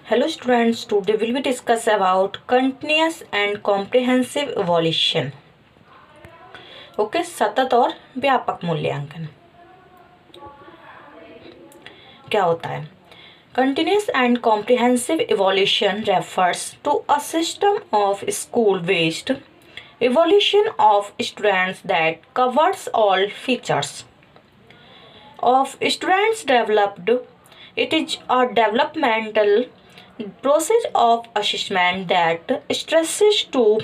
Hello students, today we will discuss about continuous and comprehensive evaluation. Okay, सतत और व्यापक मूल्यांकन क्या होता है? Continuous and comprehensive evaluation refers to a system of school-based evaluation of students that covers all features of students developed. It is a developmental process of assessment that stresses to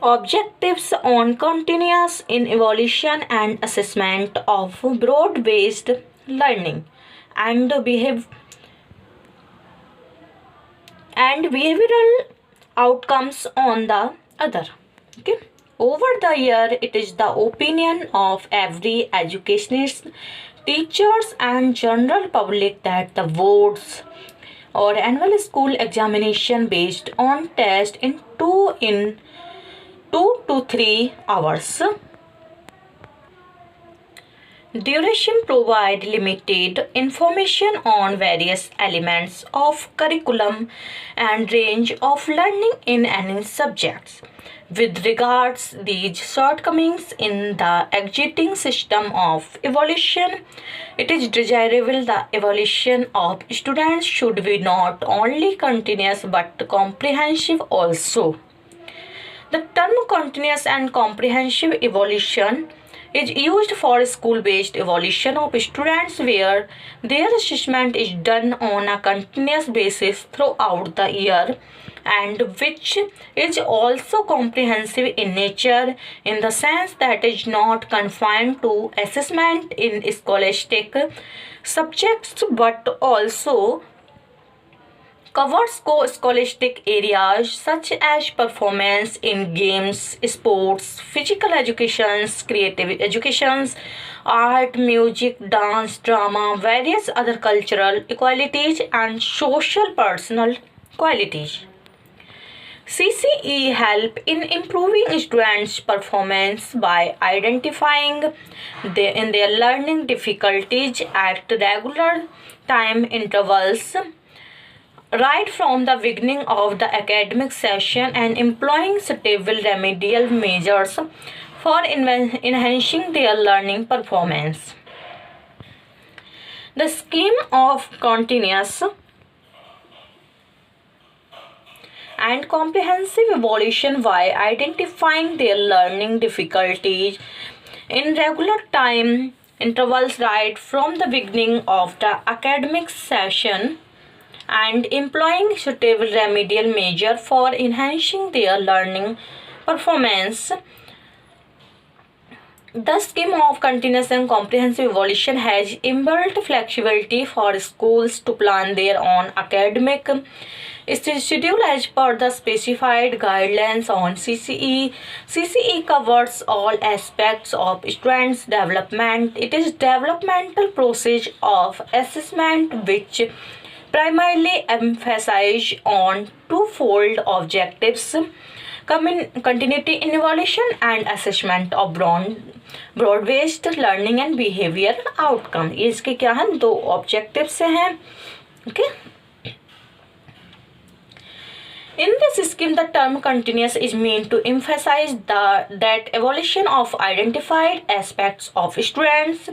objectives on continuous in evaluation and assessment of broad-based learning and behavioral outcomes on the other. Okay. Over the year, it is the opinion of every educationist, teachers and general public that the boards or annual school examination based on test in 2 to 3 hours duration provide limited information on various elements of curriculum and range of learning in any subjects. With regards these shortcomings in the existing system of evaluation, it is desirable the evaluation of students should be not only continuous but comprehensive also. The term continuous and comprehensive evaluation is used for school-based evaluation of students where their assessment is done on a continuous basis throughout the year and which is also comprehensive in nature in the sense that it is not confined to assessment in scholastic subjects but also covers scholastic areas such as performance in games, sports, physical educations, creative educations, art, music, dance, drama, various other cultural qualities and social personal qualities. CCE help in improving students' performance by identifying in their learning difficulties at regular time intervals right from the beginning of the academic session and employing suitable remedial measures for enhancing their learning performance. The scheme of continuous and comprehensive evaluation by identifying their learning difficulties in regular time intervals right from the beginning of the academic session and employing suitable remedial measure for enhancing their learning performance. The scheme of continuous and comprehensive evaluation has inbuilt flexibility for schools to plan their own academic schedule as per the specified guidelines on CCE. CCE covers all aspects of students' development. It is developmental process of assessment which primarily emphasize on twofold objectives: continuity in evaluation and assessment of broad-based learning and behavior outcome. ये इसके क्या हैं? दो objective से हैं. Okay. In this scheme, the term continuous is meant to emphasize that evaluation of identified aspects of students'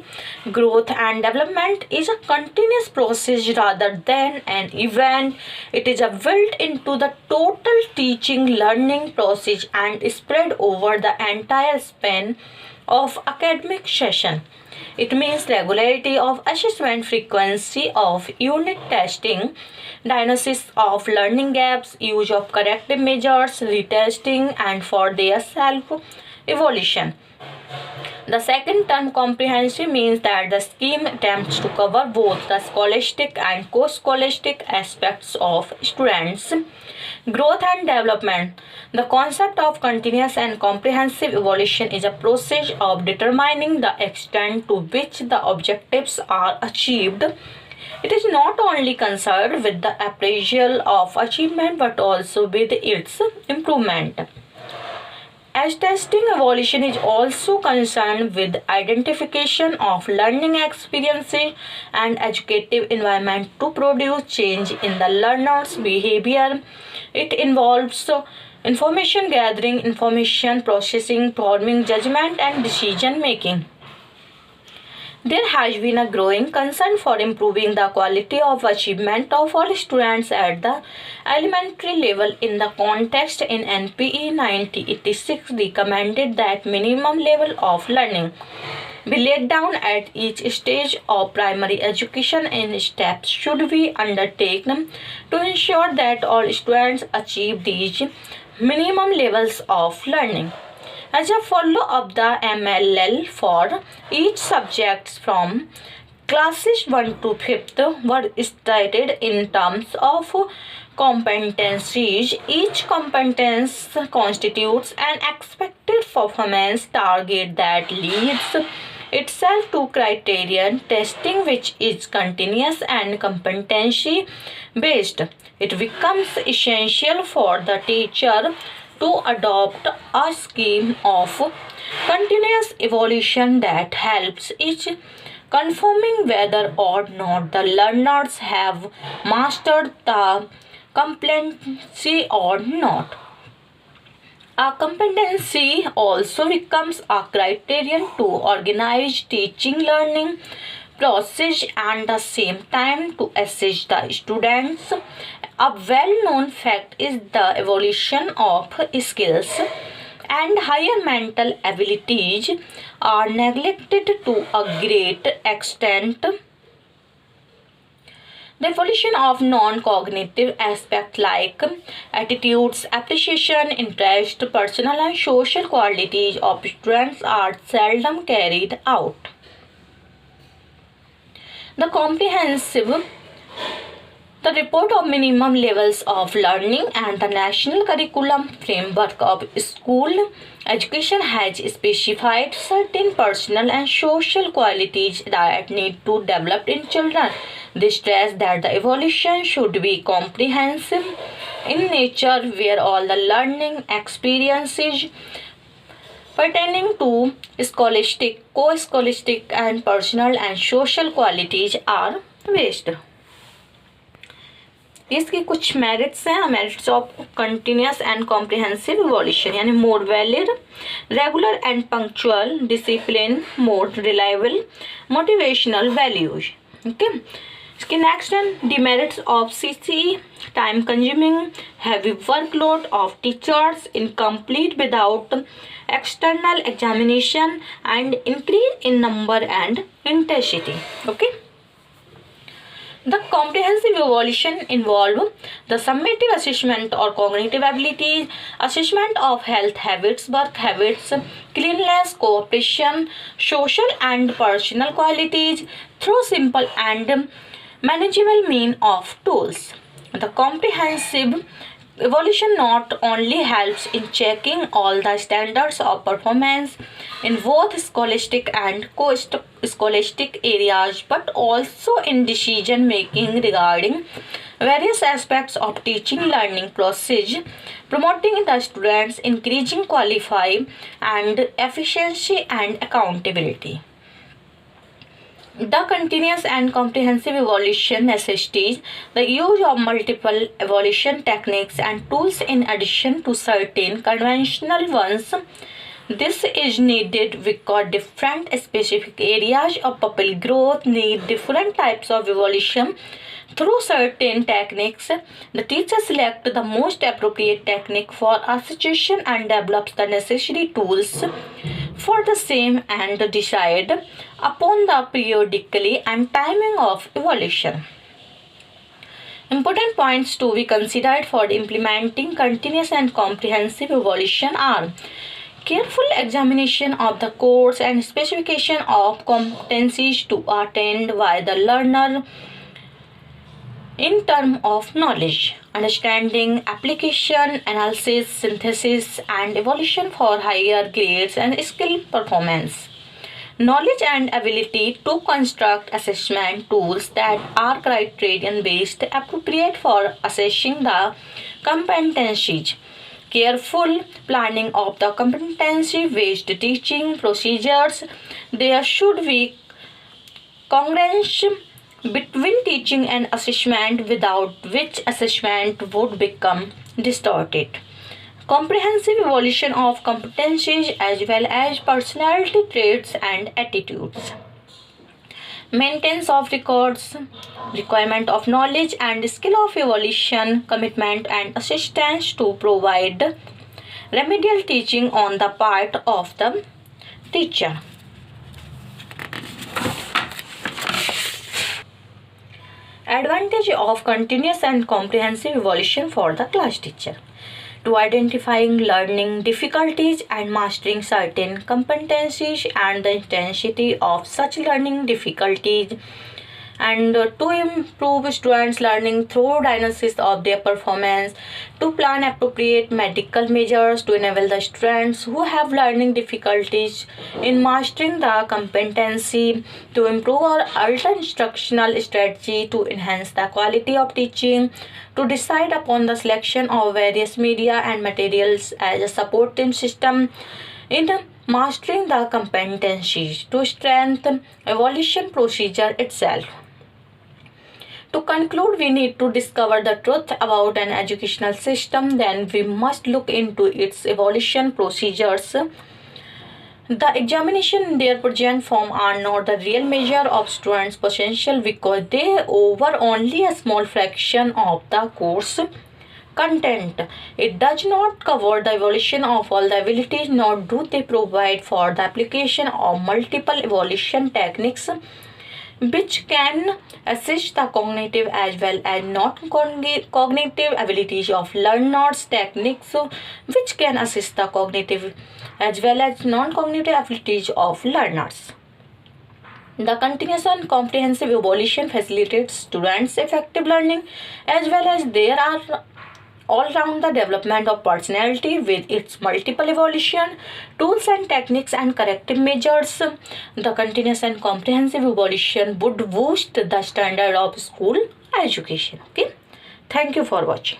growth and development is a continuous process rather than an event. It is built into the total teaching learning process and spread over the entire span of academic session. It means regularity of assessment, frequency of unit testing, diagnosis of learning gaps, use of corrective measures, retesting, and for their self-evaluation. The second term, comprehensive, means that the scheme attempts to cover both the scholastic and co-scholastic aspects of students' growth and development. The concept of continuous and comprehensive evaluation is a process of determining the extent to which the objectives are achieved. It is not only concerned with the appraisal of achievement but also with its improvement. As testing evaluation is also concerned with identification of learning experiences and educative environment to produce change in the learner's behavior. It involves information gathering, information processing, forming judgment and decision making. There has been a growing concern for improving the quality of achievement of all students at the elementary level. In the context in NPE 1986 recommended that minimum level of learning be laid down at each stage of primary education in steps should be undertaken to ensure that all students achieve these minimum levels of learning. As a follow up, the MLL for each subject from classes 1 to 5th were stated in terms of competencies. Each competence constitutes an expected performance target that leads itself to criterion testing, which is continuous and competency based. It becomes essential for the teacher to adopt a scheme of continuous evolution that helps each confirming whether or not the learners have mastered the competency or not. A competency also becomes a criterion to organize teaching learning process and the same time to assess the students. A well-known fact is the evolution of skills and higher mental abilities are neglected to a great extent. The evolution of non-cognitive aspects like attitudes, appreciation, interest, personal and social qualities of students are seldom carried out. The report of minimum levels of learning and the national curriculum framework of school education has specified certain personal and social qualities that need to develop in children. They stress that the evolution should be comprehensive in nature, where all the learning experiences pertaining to scholastic, co-scholastic and personal and social qualities are based. इसकी कुछ merits हैं. Merits of continuous and comprehensive evolution यानी more valid, regular and punctual, discipline, more reliable, motivational values. Okay, इसके next हैं demerits of CCE, time consuming, heavy workload of teachers, incomplete without external examination and increase in number and intensity. Okay, the comprehensive evaluation involve the summative assessment or cognitive abilities, assessment of health habits, work habits, cleanliness, cooperation, social and personal qualities through simple and manageable means of tools. The comprehensive evaluation not only helps in checking all the standards of performance in both scholastic and co-scholastic areas, but also in decision making regarding various aspects of teaching learning process, promoting the students, increasing qualify and efficiency and accountability. The continuous and comprehensive evaluation necessitates the use of multiple evaluation techniques and tools in addition to certain conventional ones. This is needed because different specific areas of pupil growth need different types of evaluation. Through certain techniques, the teacher selects the most appropriate technique for a situation and develops the necessary tools for the same and decide upon the periodically and timing of evaluation. Important points to be considered for implementing continuous and comprehensive evaluation are careful examination of the course and specification of competencies to attained by the learner in terms of knowledge, understanding, application, analysis, synthesis, and evaluation for higher grades and skill performance. Knowledge and ability to construct assessment tools that are criterion based, appropriate for assessing the competencies. careful planning of the competency-based teaching procedures. There should be congruence between teaching and assessment, without which assessment would become distorted. Comprehensive evaluation of competencies as well as personality traits and attitudes. Maintenance of records, requirement of knowledge and skill of evaluation, commitment and assistance to provide remedial teaching on the part of the teacher. Advantage of continuous and comprehensive evaluation for the class teacher: to identifying learning difficulties and mastering certain competencies and the intensity of such learning difficulties, and to improve students' learning through diagnosis of their performance, to plan appropriate medical measures to enable the students who have learning difficulties in mastering the competency, to improve our alter instructional strategy to enhance the quality of teaching, to decide upon the selection of various media and materials as a supporting system in mastering the competencies, to strengthen evaluation procedure itself. To conclude, we need to discover the truth about an educational system, then we must look into its evaluation procedures. The examination in their present form are not the real measure of students' potential because they cover only a small fraction of the course content. It does not cover the evaluation of all the abilities, nor do they provide for the application of multiple evaluation techniques which can assist the cognitive as well as non-cognitive abilities of learners, techniques which can assist the cognitive as well as non-cognitive abilities of learners. The continuous and comprehensive evaluation facilitates students' effective learning as well as there are all around the development of personality with its multiple evaluation tools and techniques and corrective measures. The continuous and comprehensive evaluation would boost the standard of school education. Okay, thank you for watching.